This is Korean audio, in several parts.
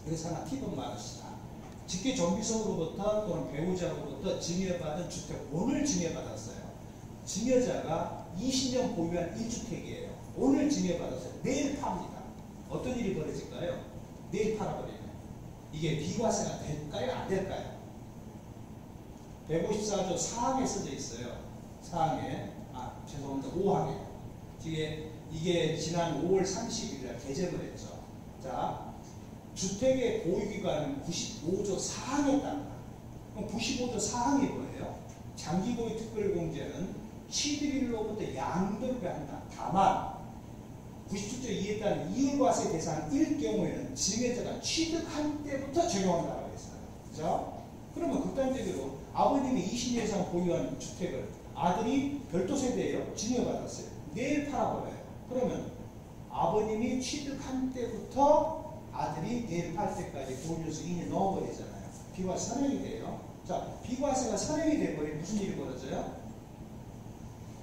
그래서 하나 팁은 말합시다. 직계 정비소로부터 또는 배우자로부터 증여받은 주택, 오늘 증여받았어요. 증여자가 20년 보유한 1주택이에요. 오늘 증여받았어요. 내일 팝니다. 어떤 일이 벌어질까요? 내일 팔아버리면. 이게 비과세가 될까요? 안 될까요? 154조 4항에 써져 있어요. 4항에. 죄송합니다. 5항에. 이게 지난 5월 30일에 개정을 했죠. 자, 주택의 보유기간은 95조 4항에 따른다. 그럼 95조 4항이 뭐예요? 장기보유 특별공제는 취득일로부터 양도를 한다. 다만 97조 2에 따른 이율과세 대상일 경우에는 증여자가 취득한 때부터 적용한다고 했어요. 그죠? 그러면 극단적으로 아버님이 20년 이상 보유한 주택을 아들이 별도 세대예요. 증여받았어요. 내일 팔아버려요. 그러면 아버님이 취득한 때부터 아들이 내일 팔 때까지 보유해서 2년 넣어버리잖아요. 비과세 선행이 돼요. 자, 비과세가 선행이 돼버리면 무슨 일이 벌어져요?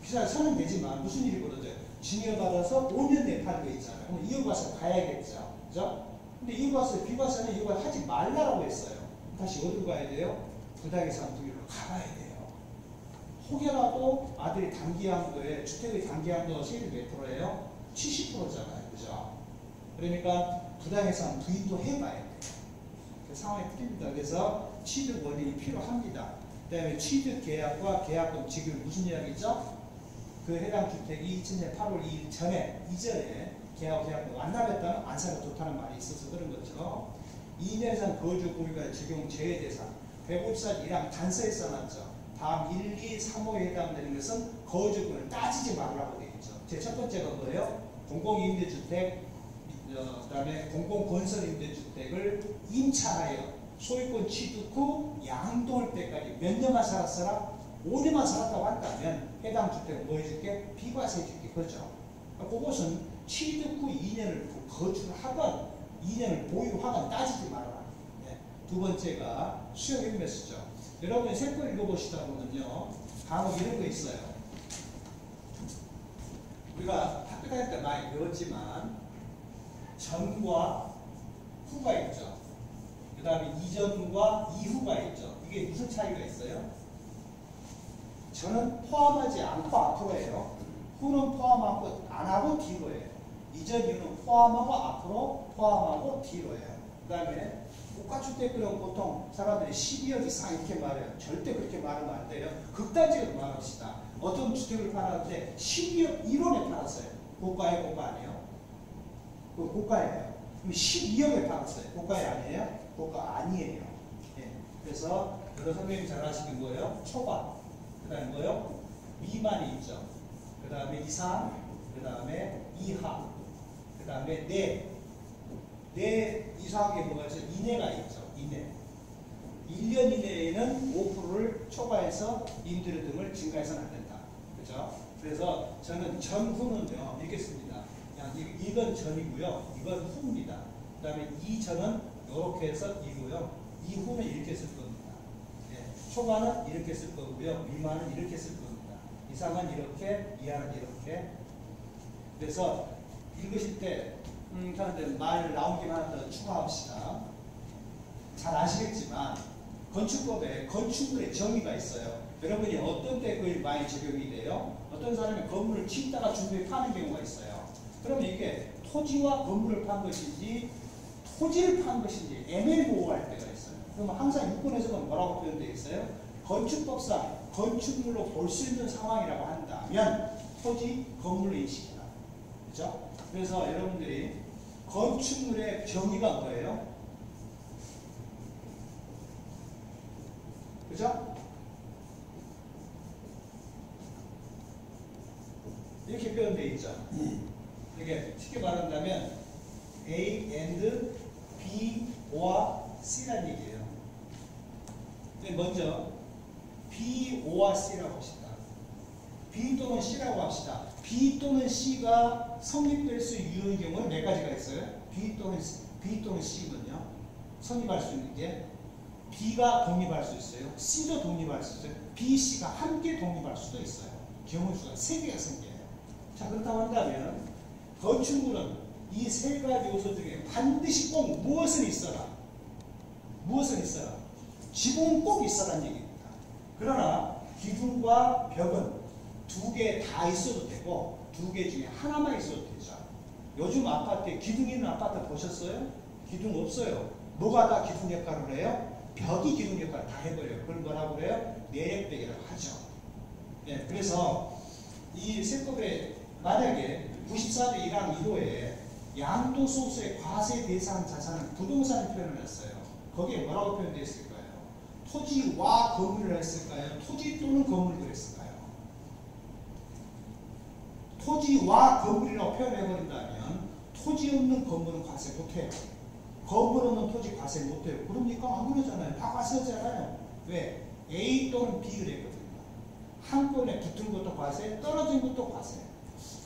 비과세 선행되지만 무슨 일이 벌어져요? 증여받아서 5년 내에 파는 거 있잖아요. 그럼 이율과세 가야겠죠. 그죠? 근데 이율과세, 비과세는 이율과세 하지 말라고 했어요. 다시 어디로 가야 돼요? 부당이상 부유로 가봐야 돼요. 혹여라도 아들이 단기양도에, 주택의 단기양도가 세율이 몇 프로예요? 70%잖아요. 그죠? 그러니까 부당해상 부인도 해봐야 돼요. 그 상황이 틀립니다. 그래서 취득 원인이 필요합니다. 그 다음에 취득 계약과 계약금 지급 무슨 이야기죠? 그 해당 주택이 2000년 8월 2일 전에, 이전에 계약금 완납했다면 안 사도 좋다는 말이 있어서 그런 거죠. 2년 이상 거주 보유가 적용 제외 대상. 154조 1항 단서에 써놨죠. 다음 1, 2, 3호에 해당되는 것은 거주권을 따지지 말라고 되어 있죠. 제 첫 번째가 뭐예요? 공공임대주택, 그 다음에 공공건설임대주택을 임차하여 소유권 취득 후 양도할 때까지 몇 년만 살았어라? 5년만 살았다고 한다면 해당 주택은 뭐 해줄게? 비과세 해줄게. 그렇죠? 그것은 취득 후 2년을 거주를 하건 2년을 보유하건 따지지 말아라. 네. 두 번째가 수용 일매수죠. 여러분이 책을 읽어보시다 보면요. 간혹 이런 거 있어요. 우리가 학교 다닐 때 많이 배웠지만 전과 후가 있죠. 그 다음에 이전과 이후가 있죠. 이게 무슨 차이가 있어요? 전은 포함하지 않고 앞으로예요. 후는 포함하고 안 하고 뒤로예요. 이전 이후는 포함하고 앞으로, 포함하고 뒤로예요. 그 다음에 국가주택은 보통 사람들이 12억 이상 이렇게 말해요. 절대 그렇게 말하면 안 돼요. 극단적으로 말합시다. 어떤 주택을 팔았는데 12억 1원에 팔았어요. 고가예요, 고가 아니에요? 그 고가예요. 그럼 12억에 팔았어요. 고가에 아니에요? 고가 아니에요. 예. 그래서 여러 선생님이 잘 아시는 거예요. 초과. 그 다음에 뭐요? 미만이 있죠. 그 다음에 이상, 그 다음에 이하, 그 다음에 내 이상하게 뭐가 있어요? 이내가 있죠. 이내. 1년 이내에는 5%를 초과해서 임대료 등을 증가해서는 안 된다. 그죠? 그래서 저는 전후는요, 이렇게 씁니다. 이건 전이고요, 이건 후입니다. 그 다음에 이 전은 이렇게 해서 이고요, 이후는 이렇게 쓸 겁니다. 예, 초과는 이렇게 쓸 거고요, 미만은 이렇게 쓸 겁니다. 이상은 이렇게, 이하는 이렇게. 그래서 읽으실 때 말 나온 김에 하나 더 추가합시다. 잘 아시겠지만 건축법에 건축물의 정의가 있어요. 여러분이 어떤 때 그게 많이 적용이 돼요? 어떤 사람이 건물을 짓다가 중도에 파는 경우가 있어요. 그러면 이게 토지와 건물을 판 것인지 토지를 판 것인지 애매모호할 때가 있어요. 그러면 항상 유권에서는 뭐라고 표현되어 있어요? 건축법상 건축물로 볼 수 있는 상황이라고 한다면 토지, 건물로 인식이다. 그렇죠? 그래서 여러분들이 건축물의 정의가 뭐예요? 그죠? 이렇게 표현되어 있죠. 이게 쉽게 말한다면 A and B, O와 C라는 얘기예요. 먼저 B, O와 C라고 합시다. B 또는 C라고 합시다. B 또는 C가 성립될 수 있는 경우는 몇 가지가 있어요? B 또는 C는요. 성립할 수 있는 게 B가 독립할 수 있어요. C도 독립할 수 있어요. B, C가 함께 독립할 수도 있어요. 경우 수가 3개가 생겨요. 자, 그렇다고 한다면 건축물은 이 세 가지 요소 중에 반드시 꼭 무엇은 있어라. 무엇은 있어라. 지붕은 꼭 있어라는 얘기입니다. 그러나 기둥과 벽은 두 개 다 있어도 되고 두 개 중에 하나만 있어도 되죠. 요즘 아파트에 기둥 있는 아파트 보셨어요? 기둥 없어요. 뭐가 다 기둥 역할을 해요? 벽이 기둥 역할을 다 해버려요. 그걸 뭐라고 그래요? 내력벽이라고 하죠. 예, 그래서 이 세법에 만약에 94조 1항 1호에 양도소득의 과세 대상 자산은 부동산을 표현을 했어요. 거기에 뭐라고 표현되어 있을까요? 토지와 건물을 했을까요? 토지 또는 건물을 그랬을까요? 토지와 건물이라고 표현해버린다면 토지 없는 건물은 과세 못해요. 건물 없는 토지 과세 못해요. 그러니까 안 그러잖아요. 다 과세잖아요. 왜? A 또는 B를 했거든요. 한건에 붙은 것도 과세, 떨어진 것도 과세.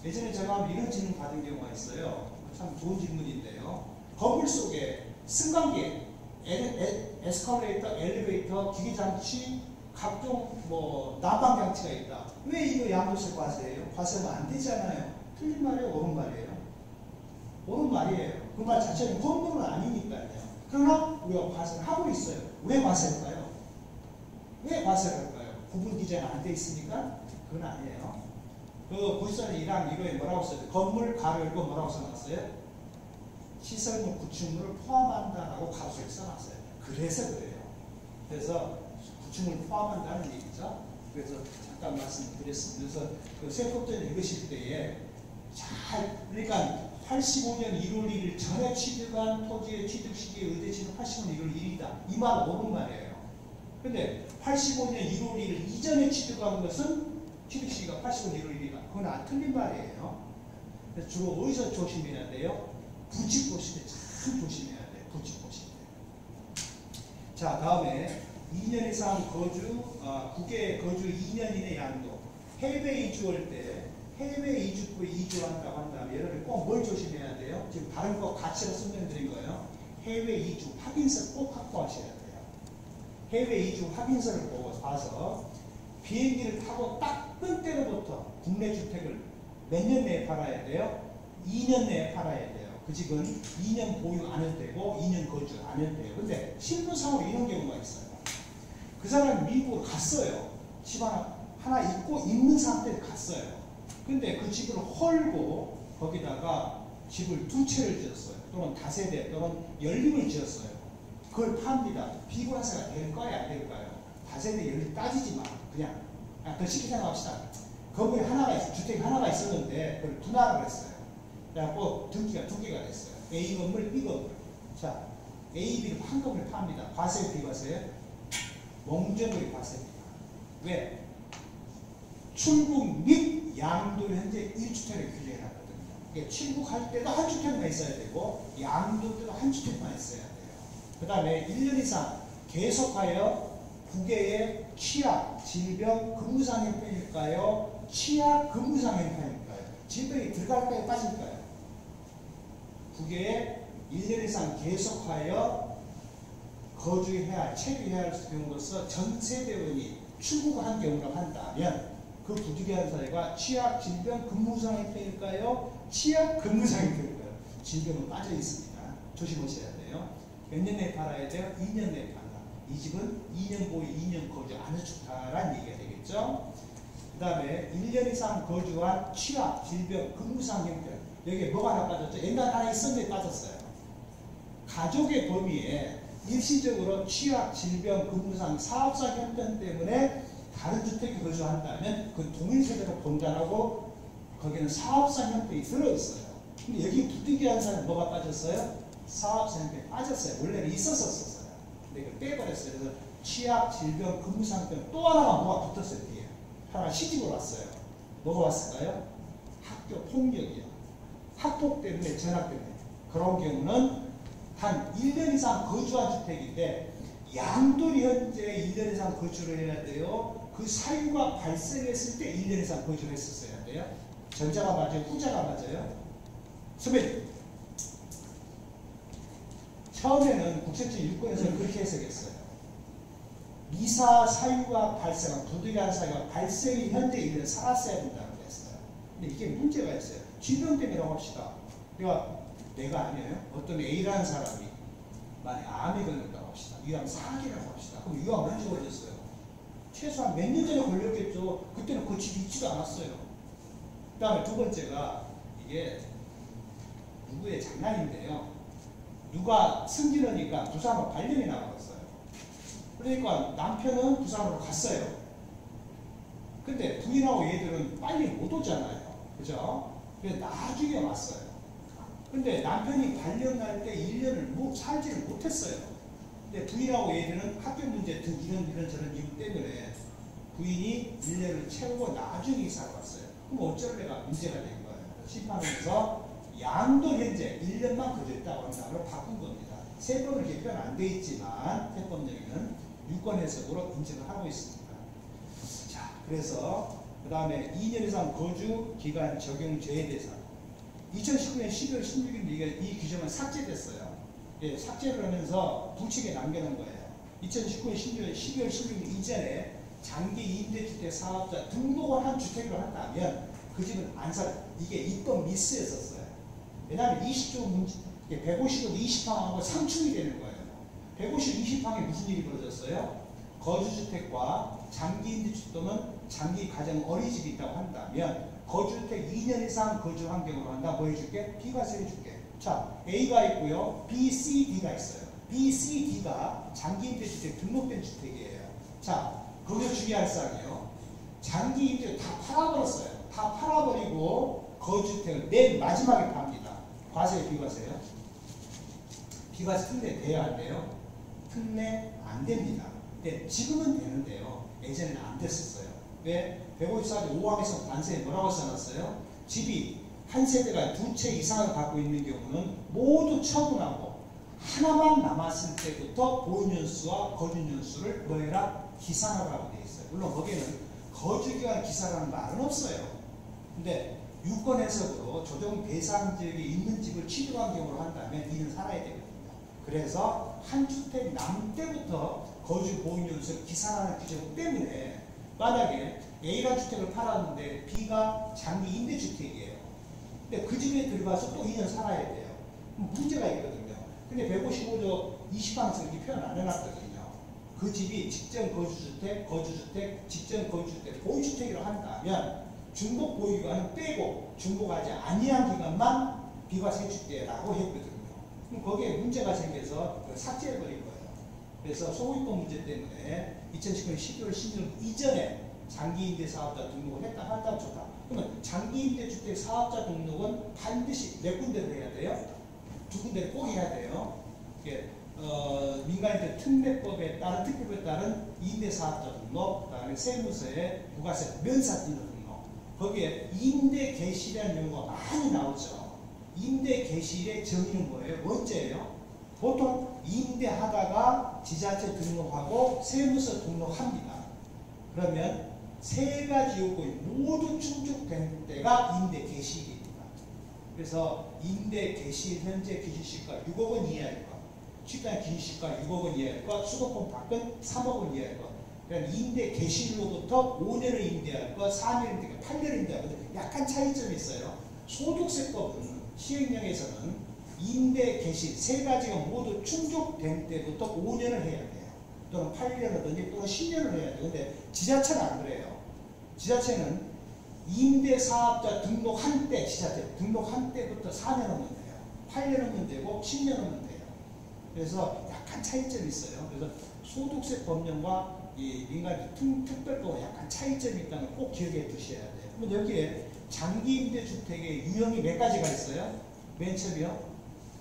예전에 제가 이런 질문 받은 경우가 있어요. 참 좋은 질문인데요. 건물 속에 승강기, 에스컬레이터, 엘리베이터, 기계장치, 각종 난방장치가 있다. 왜 이거 양도세 과세예요? 과세하면 안 되잖아요. 틀린 말이에요? 옳은 말이에요? 옳은 말이에요. 그 말 자체는 건물은 아니니까요. 그러나 우리가 과세를 하고 있어요. 왜 과세할까요? 왜 과세를 할까요? 구분 기재가 안 돼 있으니까? 그건 아니에요. 그 94조 1항 1호에 뭐라고 써요? 건물 가로 열고 뭐라고 써놨어요? 시설물 구축물을 포함한다라고 가로를 써놨어요. 그래서 그래요. 그래서 구축물을 포함한다는 얘기죠. 그래서 잠깐 말씀드렸습니다. 그래서 그 세법전을 읽으실 때에 그러니까 85년 1월 1일 전에 취득한 토지의 취득 시기의 의대치는 85년 1월 1일이다. 이 말은 옳은 말이에요. 근데 85년 1월 1일 이전에 취득한 것은 취득 시기가 85년 1월 1일이다. 그건 안 틀린 말이에요. 그래서 주로 어디서 조심해야 돼요? 부칙 보실 때 참 조심해야 돼요. 부칙 보실 때. 자, 다음에 2년 이상 국외 거주 2년 이내 양도. 해외 이주할 때 해외 이주부에 이주한다고 한다면 여러분이 꼭 뭘 조심해야 돼요? 지금 다른 거 같이 설명드린 거예요. 해외 이주 확인서 꼭 확보하셔야 돼요. 해외 이주 확인서를 봐서 비행기를 타고 딱 뜬 때로부터 국내 주택을 몇 년 내에 팔아야 돼요? 2년 내에 팔아야 돼요. 그 집은 2년 보유 안 해도 되고 2년 거주 안 해도 돼요. 근데 실무상으로 이런 경우가 있어요. 그 사람이 미국으로 갔어요. 집 하나 있고 있는 상태에 갔어요. 근데 그 집을 헐고 거기다가 집을 두 채를 지었어요. 또는 다세대 또는 연립을 지었어요. 그걸 팝니다. 비과세가 될까요? 안 될까요? 다세대 연립 따지지 마. 그냥 더 쉽게 생각합시다. 건물이 주택이 하나가 있었는데 그걸 분할을 했어요. 그래갖고 등기가 두 개가 됐어요. A 건물, B 건물. 자, A, B를 한 건물 팝니다. 과세, 비과세? 몽정의 과세입니다. 왜? 출국 및 양도를 현재 1주택을 규제해놨거든요. 출국할 때도 한 주택만 있어야 되고 양도 때도 한 주택만 있어야 돼요. 그 다음에 1년 이상 계속하여 국외의 취약, 질병, 근무상 형편일까요? 취약, 근무상 형편일까요? 질병이 들어갈까요? 빠질까요? 국외에 1년 이상 계속하여 거주해야 할, 체류해야 할 경우로서 전세대원이 출국한 경우라고 한다면 그 부득이한 사례가 취약, 질병, 근무상 형편일까요? 취약, 근무상 형편일까요? 질병은 빠져 있습니다. 조심하셔야 돼요. 몇 년 내에 팔아야 돼요? 2년 내에 팔아. 이 집은 2년 보유, 2년 거주 안 해줬다라는 얘기가 되겠죠. 그 다음에 1년 이상 거주한 취약, 질병, 근무상 형편. 여기에 뭐가 하나 빠졌죠? 옛날 하나 있었는데 빠졌어요. 가족의 범위에 일시적으로 취약, 질병, 근무상, 사업상 형편 때문에 다른 주택에 거주한다면 그 동일세대로 본다라고 거기는 사업상 형편이 들어있어요. 근데 여기 부득이한 사람은 뭐가 빠졌어요? 사업상 형편이 빠졌어요. 원래는 있었었어요. 근데 이걸 빼버렸어요. 그래서 취약, 질병, 근무상 형편 또 하나가 뭐가 붙었어요. 뒤에. 하나 시집을 왔어요. 뭐가 왔을까요? 학교 폭력이요. 학폭 때문에, 전학 때문에. 그런 경우는 단 1년 이상 거주한 주택인데 양도리 현재 1년 이상 거주를 해야 돼요. 그 사유가 발생했을 때 1년 이상 거주를 했었어야 돼요. 전자가 맞아요? 후자가 맞아요? 선배님, 처음에는 국세청 6권에서는 그렇게 해석했어요. 이사 사유가 발생한, 부득이한 사유가 발생이 현재 1년 살았어야 된다고 했어요. 근데 이게 문제가 있어요. 질병 때문이라고 합시다. 그러니까 내가 아니에요. 어떤 A라는 사람이 만약 암에 걸렸다고 합시다. 위암 4기라고 합시다. 그럼 위암 언제 걸렸어요? 최소한 몇 년 전에 걸렸겠죠. 그때는 그 집이 있지도 않았어요. 그 다음에 두 번째가 이게 누구의 장난인데요. 누가 승진하니까 부산으로 발령이 나왔어요. 그러니까 남편은 부산으로 갔어요. 근데 부인하고 얘들은 빨리 못 오잖아요. 그죠? 그래서 나중에 왔어요. 근데 남편이 발령 날 때 1년을 살지를 못했어요. 근데 부인하고 얘들은 학교 문제 등 이런 저런 이유 때문에 부인이 1년을 채우고 나중에 이사를 왔어요. 그럼 어쩌려가 문제가 된 거예요. 심판원에서 양도 현재 1년만 거절했다고 하는 단어로 바꾼 겁니다. 세법은 이렇게 표현 안 돼 있지만 세법령에는 유권 해석으로 인정을 하고 있습니다. 자, 그래서 그 다음에 2년 이상 거주 기간 적용 제외 대상. 2019년 12월 16일 이 규정은 삭제됐어요. 예, 삭제를 하면서 부칙에 남겨놓은 거예요. 2019년 12월 16일 이전에 장기 임대주택 사업자 등록을 한 주택으로 한다면 그 집은 안 사. 이게 입법 미스였었어요. 왜냐하면 20조 문제, 150은 20항하고 상충이 되는 거예요. 150, 20항에 무슨 일이 벌어졌어요? 거주주택과 장기임대주택 또는 장기 가정 어린이집이 있다고 한다면 거주주택 2년 이상 거주 환경으로 한다. 뭐 해줄게? 비과세 해줄게. 자, A가 있고요. B, C, D가 있어요. B, C, D가 장기임대주택 등록된 주택이에요. 자, 거기서 주의할 사항이요. 장기임대 다 팔아버렸어요. 다 팔아버리고 거주주택을 맨 마지막에 팝니다. 과세요, 비과세요? 비과세 특례 돼야 안 돼요? 특례 안 됩니다. 네, 지금은 되는데요. 예전에는 안 됐었어요. 왜? 154조 5항에서 단서에 뭐라고 써놨어요? 집이 한 세대가 두 채 이상을 갖고 있는 경우는 모두 처분하고 하나만 남았을 때부터 보유년수와 거주년수를 뭐해라? 기산하라고 되어 있어요. 물론 거기에는 거주기간 기산하는 말은 없어요. 근데 유권 해석으로 조정 대상 지역에 있는 집을 취득한 경우로 한다면 이는 살아야 되거든요. 그래서 한 주택 남 때부터 거주 보유년수를 기산하는 규정 때문에 만약에 A라는 주택을 팔았는데 B가 장기 임대주택이에요. 근데 그 집에 들어가서 또 2년 살아야 돼요. 문제가 있거든요. 근데 155조 20항에서 이렇게 표현 안 해놨거든요. 그 집이 직전 거주주택, 거주주택, 직전 거주주택, 보유주택이라고 한다면 중복 보유기간은 빼고 중복하지 아니한 기간만 비과세 줄게라고 했거든요. 그럼 거기에 문제가 생겨서 삭제해버린 거예요. 그래서 소유권 문제 때문에 2019년 12월 16일 이전에 장기임대 사업자 등록을 했다 한다면 좋다. 그러면 장기임대 주택 사업자 등록은 반드시 몇 군데를 해야 돼요? 두 군데를 꼭 해야 돼요. 이게 민간임대 특례법에 따른 특별법에 따른 임대사업자 등록, 그다음에 세무서에 부가세 면사진도 등록. 거기에 임대 개시라는 용어가 많이 나오죠. 임대 개시의 정의는 뭐예요? 언제예요? 보통 임대하다가 지자체 등록하고 세무서 등록합니다. 그러면 세 가지 요건이 모두 충족된 때가 임대 개시일입니다. 그래서 임대 개시일 현재 기준시가 6억 원 이하일 것, 취득한 기준시가 6억 원 이하일 것, 수도권 밖은 3억 원 이하일 것. 그러니까 임대 개시일로부터 5년을 임대할 것, 4년을 임대할 것, 8년을 임대할 것. 약간 차이점이 있어요. 소득세법은 시행령에서는 임대 개시 세 가지가 모두 충족된 때부터 5년을 해야 돼요. 또는 8년이든지 또는 10년을 해야 돼요. 근데 지자체는 안 그래요. 지자체는 임대사업자 등록한 때, 지자체 등록한 때부터 4년 하면 돼요. 8년 하면 되고 10년 하면 돼요. 그래서 약간 차이점이 있어요. 그래서 소득세 법령과 이 민간 특별법 약간 차이점이 있다는 걸 꼭 기억해 두셔야 돼요. 그럼 여기에 장기임대주택의 유형이 몇 가지가 있어요? 맨 처음이요.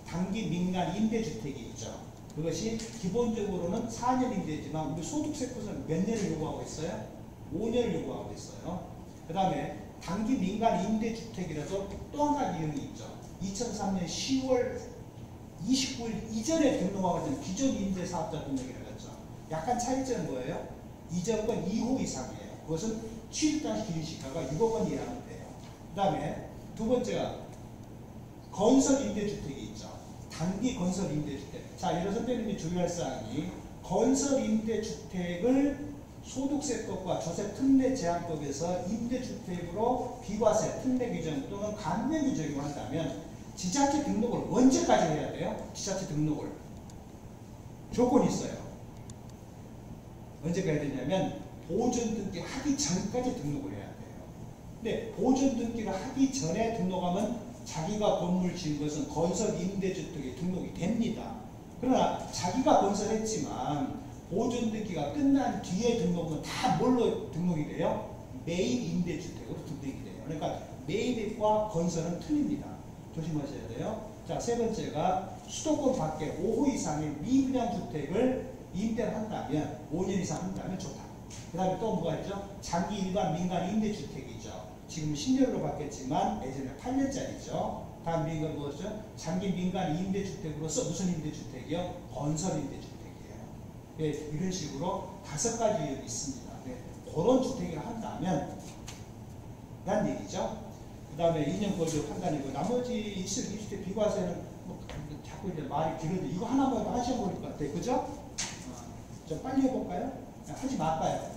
단기 민간 임대주택이 있죠. 그것이 기본적으로는 4년 임대지만 우리 소득세법은 몇 년을 요구하고 있어요? 5년을 요구하고 있어요. 그 다음에 단기 민간 임대주택이라서 또 한 가지 유형이 있죠. 2003년 10월 29일 이전에 등록하고 있는 기존 임대사업자 등록이라고 했죠. 약간 차이점은 뭐예요? 이전권 이후 이상이에요. 그것은 취득 당시 기준시가가 6억 원 이하면 돼요. 그 다음에 두 번째가 건설 임대주택이 있죠. 단기 건설 임대주택. 자, 여러 선생님이 주의할 사항이 건설 임대주택을 소득세법과 조세특례제한법에서 임대주택으로 비과세, 특례 규정 또는 감면 규정을 한다면 지자체 등록을 언제까지 해야 돼요? 지자체 등록을. 조건이 있어요. 언제까지 해야 되냐면 보존 등기 하기 전까지 등록을 해야 돼요. 근데 보존 등기를 하기 전에 등록하면 자기가 건물 지은 것은 건설 임대주택에 등록이 됩니다. 그러나 자기가 건설했지만 보존 등기가 끝난 뒤에 등록은 다 뭘로 등록이 돼요? 매입 임대주택으로 등록이 돼요. 그러니까 매입과 건설은 틀립니다. 조심하셔야 돼요. 자, 세 번째가 수도권 밖에 5호 이상의 미분양 주택을 임대를 한다면 5년 이상 한다면 좋다. 그 다음에 또 뭐가 있죠? 장기 일반 민간 임대주택이죠. 지금 10년으로 바뀌었지만 예전에 8년짜리죠. 다음 민간 뭐죠? 장기 민간 임대주택으로서 무슨 임대주택이요? 건설 임대주택이에요. 네, 이런 식으로 5가지 유형이 있습니다. 네, 그런 주택을 한다면 란 얘기죠. 그 다음에 2년 거주 판단이고 나머지 20대 비과세는 뭐 자꾸 이제 말이 길어져. 이거 하나만 하셔볼 것 같아요. 그죠? 좀 빨리 해볼까요? 하지 말까요?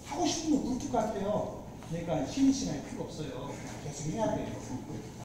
하고 싶으면 굵을 것 같아요. 그러니까 쉬는 시간이 필요 없어요. 계속 해야 돼요.